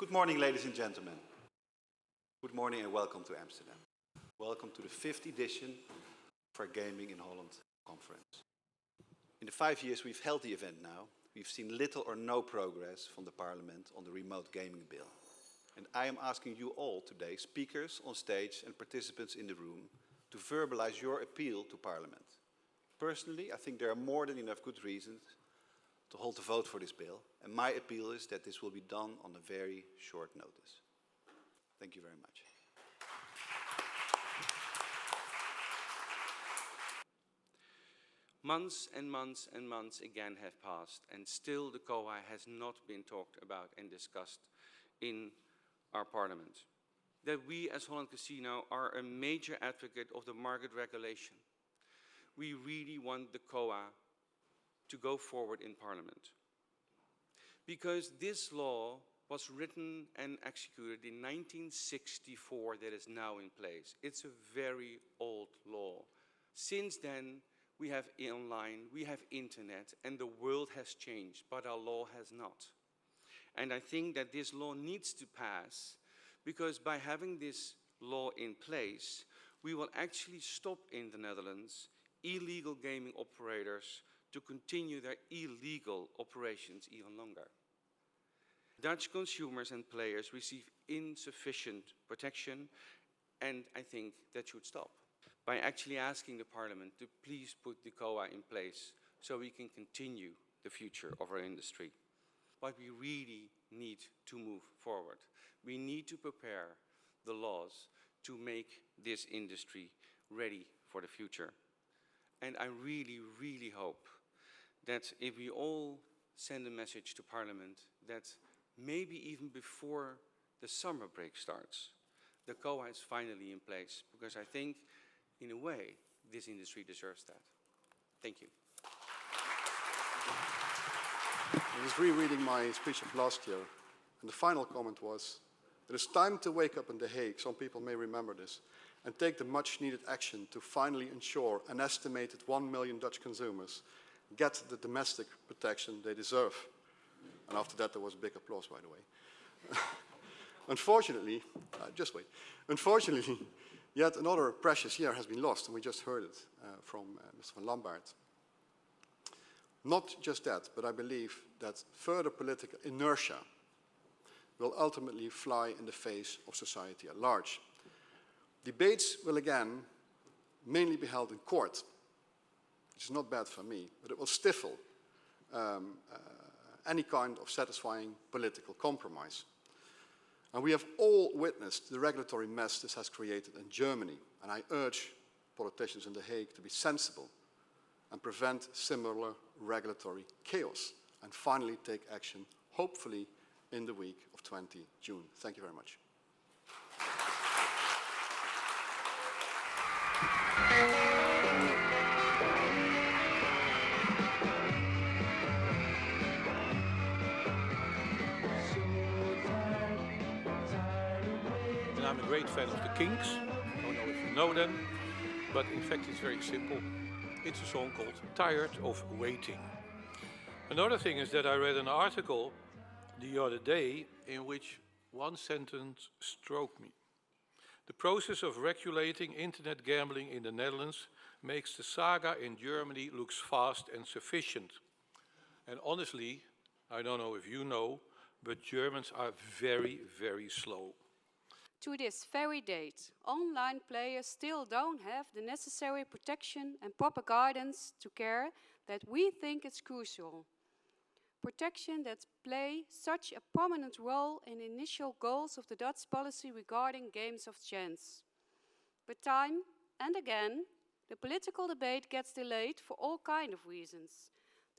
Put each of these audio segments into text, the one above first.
Good morning, ladies and gentlemen. Good morning and welcome to Amsterdam. Welcome to the 5th edition of our Gaming in Holland conference. In the 5 years we've held the event now, we've seen little or no progress from the Parliament on the remote gaming bill. And I am asking you all today, speakers on stage and participants in the room, to verbalize your appeal to Parliament. Personally, I think there are more than enough good reasons to hold the vote for this bill, and my appeal is that this will be done on a very short notice. Thank you very much. Months and months and months again have passed, and still the KOA has not been talked about and discussed in our parliament. That we as Holland Casino are a major advocate of the market regulation. We really want the KOA to go forward in Parliament. Because this law was written and executed in 1964 that is now in place. It's a very old law. Since then, we have online, we have internet, and the world has changed, but our law has not. And I think that this law needs to pass, because by having this law in place, we will actually stop in the Netherlands illegal gaming operators to continue their illegal operations even longer. Dutch consumers and players receive insufficient protection, and I think that should stop. By actually asking the Parliament to please put the KOA in place so we can continue the future of our industry. But we really need to move forward. We need to prepare the laws to make this industry ready for the future. And I really, really hope that if we all send a message to Parliament that maybe even before the summer break starts, the KOA is finally in place, because I think, in a way, this industry deserves that. Thank you. I was rereading my speech of last year, and the final comment was, it is time to wake up in The Hague, some people may remember this, and take the much-needed action to finally ensure an estimated 1 million Dutch consumers get the domestic protection they deserve. And after that, there was big applause, by the way. Unfortunately, just wait. Unfortunately, yet another precious year has been lost, and we just heard it from Mr. van Lambaart. Not just that, but I believe that further political inertia will ultimately fly in the face of society at large. Debates will again mainly be held in court, which is not bad for me, but it will stifle any kind of satisfying political compromise. And we have all witnessed the regulatory mess this has created in Germany, and I urge politicians in The Hague to be sensible and prevent similar regulatory chaos, and finally take action, hopefully in the week of 20 June. Thank you very much. And I'm a great fan of the Kinks. I don't know if you know them, but in fact it's very simple. It's a song called Tired of Waiting. Another thing is that I read an article the other day in which one sentence struck me. The process of regulating internet gambling in the Netherlands makes the saga in Germany looks fast and sufficient. And honestly, I don't know if you know, but Germans are very, very slow. To this very date, online players still don't have the necessary protection and proper guidance to care that we think is crucial. Protection that play such a prominent role in the initial goals of the Dutch policy regarding games of chance. But time and again, the political debate gets delayed for all kinds of reasons.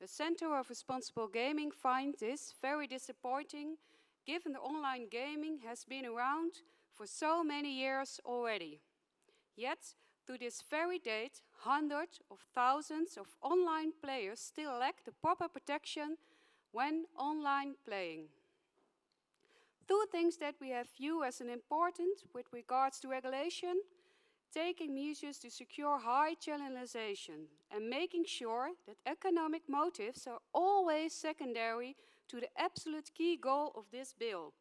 The Centre of Responsible Gaming finds this very disappointing, given the online gaming has been around for so many years already. Yet, to this very date, hundreds of thousands of online players still lack the proper protection when online playing. Two things that we have view as an important with regards to regulation: taking measures to secure high channelization and making sure that economic motives are always secondary to the absolute key goal of this bill,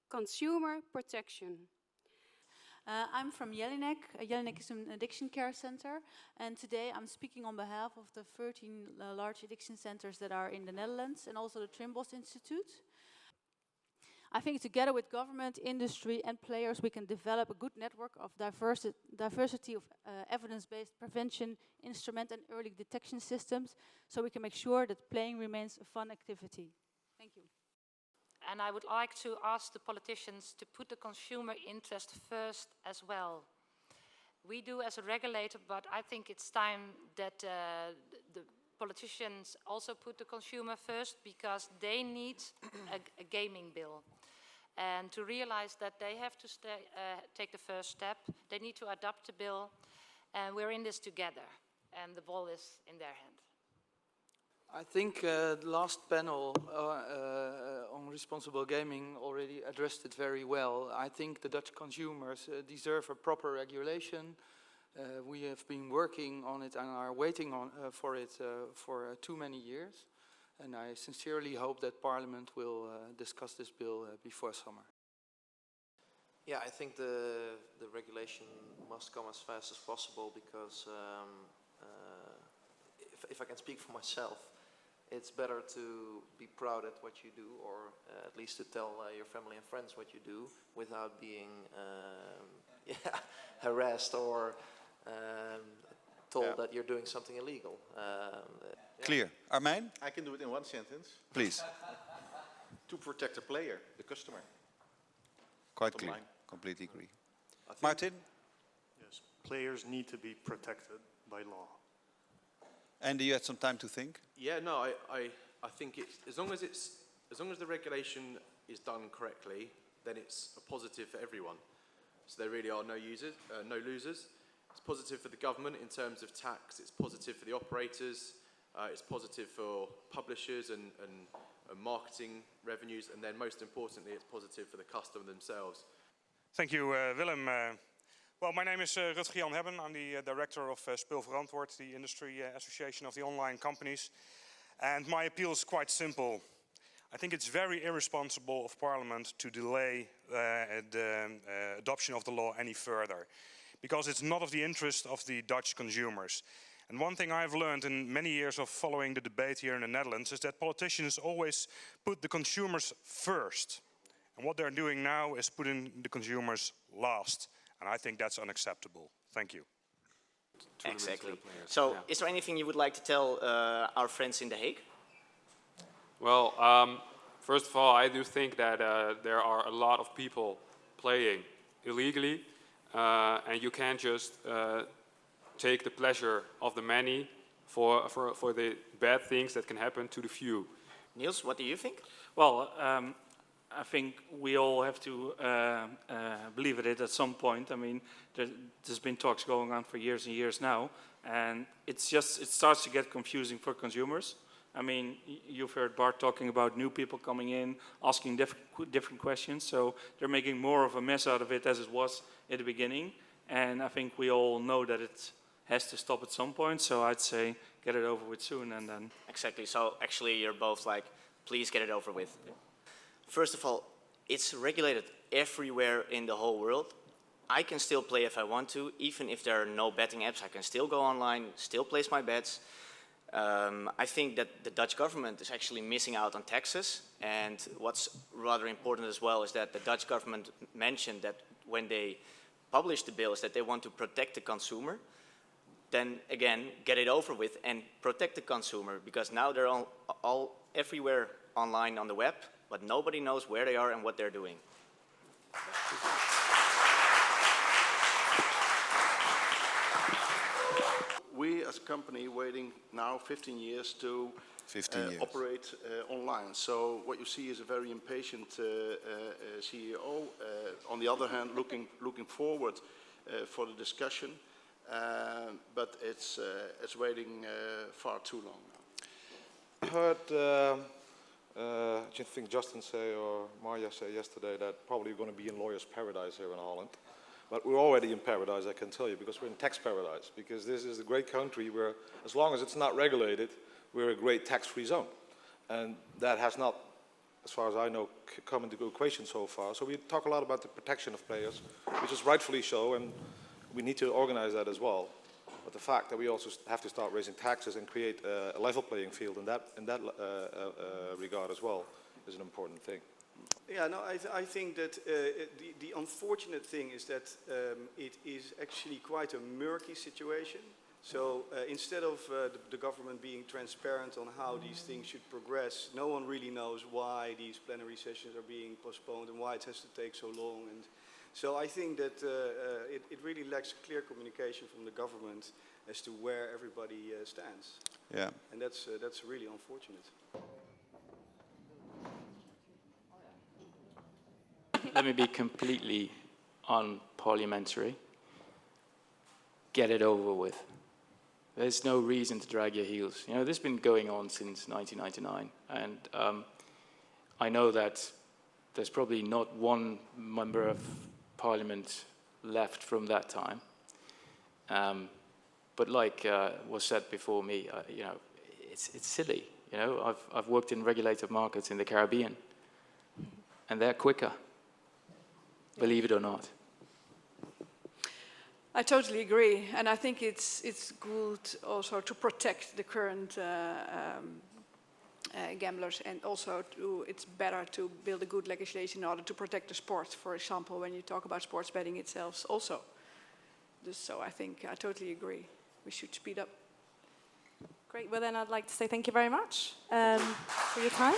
consumer protection. I'm from Jellinek. Jellinek is an addiction care center, and today I'm speaking on behalf of the 13 large addiction centers that are in the Netherlands and also the Trimbos Institute. I think together with government, industry and players we can develop a good network of diversity of evidence-based prevention, instrument and early detection systems, so we can make sure that playing remains a fun activity. Thank you. And I would like to ask the politicians to put the consumer interest first as well. We do as a regulator, but I think it's time that the politicians also put the consumer first, because they need a gaming bill. And to realize that they have to take the first step, they need to adopt the bill, and we're in this together, and the ball is in their hand. I think the last panel on responsible gaming already addressed it very well. I think the Dutch consumers deserve a proper regulation. We have been working on it and are waiting for it for too many years. And I sincerely hope that Parliament will discuss this bill before summer. Yeah, I think the regulation must come as fast as possible, because if I can speak for myself, it's better to be proud at what you do, or at least to tell your family and friends what you do without being harassed or told that you're doing something illegal. Clear. Armin? I can do it in one sentence. Please. To protect the player, the customer. Quite Bottom clear. line. Completely agree. I think Martin? Yes, players need to be protected by law. Andy, you had some time to think? Yeah, no, I think it's as long as the regulation is done correctly, then it's a positive for everyone. So there really are no losers. It's positive for the government in terms of tax. It's positive for the operators. It's positive for publishers and marketing revenues, and then most importantly, it's positive for the customer themselves. Thank you, Willem. Well, my name is Rutger-Jan. I'm the director of Verantwoord, the industry association of the online companies. And my appeal is quite simple. I think it's very irresponsible of Parliament to delay the adoption of the law any further, because it's not of the interest of the Dutch consumers. And one thing I've learned in many years of following the debate here in the Netherlands is that politicians always put the consumers first. And what they're doing now is putting the consumers last. And I think that's unacceptable. Thank you. Exactly. So, is there anything you would like to tell our friends in The Hague? Well, first of all, I do think that there are a lot of people playing illegally, and you can't just take the pleasure of the many for the bad things that can happen to the few. Niels, what do you think? Well, I think we all have to believe in it at some point. I mean, there's been talks going on for years and years now, and it starts to get confusing for consumers. I mean, you've heard Bart talking about new people coming in, asking different questions, so they're making more of a mess out of it as it was at the beginning, and I think we all know that it has to stop at some point, so I'd say get it over with soon and then... Exactly, so actually you're both like, please get it over with. First of all, it's regulated everywhere in the whole world. I can still play if I want to, even if there are no betting apps. I can still go online, still place my bets. I think that the Dutch government is actually missing out on taxes. And what's rather important as well is that the Dutch government mentioned that when they published the bill is that they want to protect the consumer. Then again, get it over with and protect the consumer, because now they're all everywhere online on the web, but nobody knows where they are and what they're doing. We as a company waiting now 15 years to operate online. So what you see is a very impatient CEO. On the other hand, looking forward for the discussion, but it's waiting far too long now. I heard I think Justin say or Marja say yesterday that probably we're going to be in lawyer's paradise here in Holland. But we're already in paradise, I can tell you, because we're in tax paradise. Because this is a great country where, as long as it's not regulated, we're a great tax-free zone. And that has not as far as I know, come into the equation so far. So we talk a lot about the protection of players, which is rightfully so, and we need to organize that as well. But the fact that we also have to start raising taxes and create a level playing field in that regard as well is an important thing. Yeah, no, I think that the unfortunate thing is that it is actually quite a murky situation. So instead of the government being transparent on how these things should progress, no one really knows why these plenary sessions are being postponed and why it has to take so long. And so I think that it really lacks clear communication from the government as to where everybody stands. Yeah. And that's really unfortunate. Let me be completely unparliamentary. Get it over with. There's no reason to drag your heels. You know, this has been going on since 1999, and I know that there's probably not one member of parliament left from that time. But like was said before me, you know, it's silly. You know, I've worked in regulated markets in the Caribbean, and they're quicker. Believe it or not. I totally agree, and I think it's good also to protect the current gamblers, and also it's better to build a good legislation in order to protect the sport. For example, when you talk about sports betting itself, also. So I think I totally agree. We should speed up. Great. Well, then I'd like to say thank you very much for your time.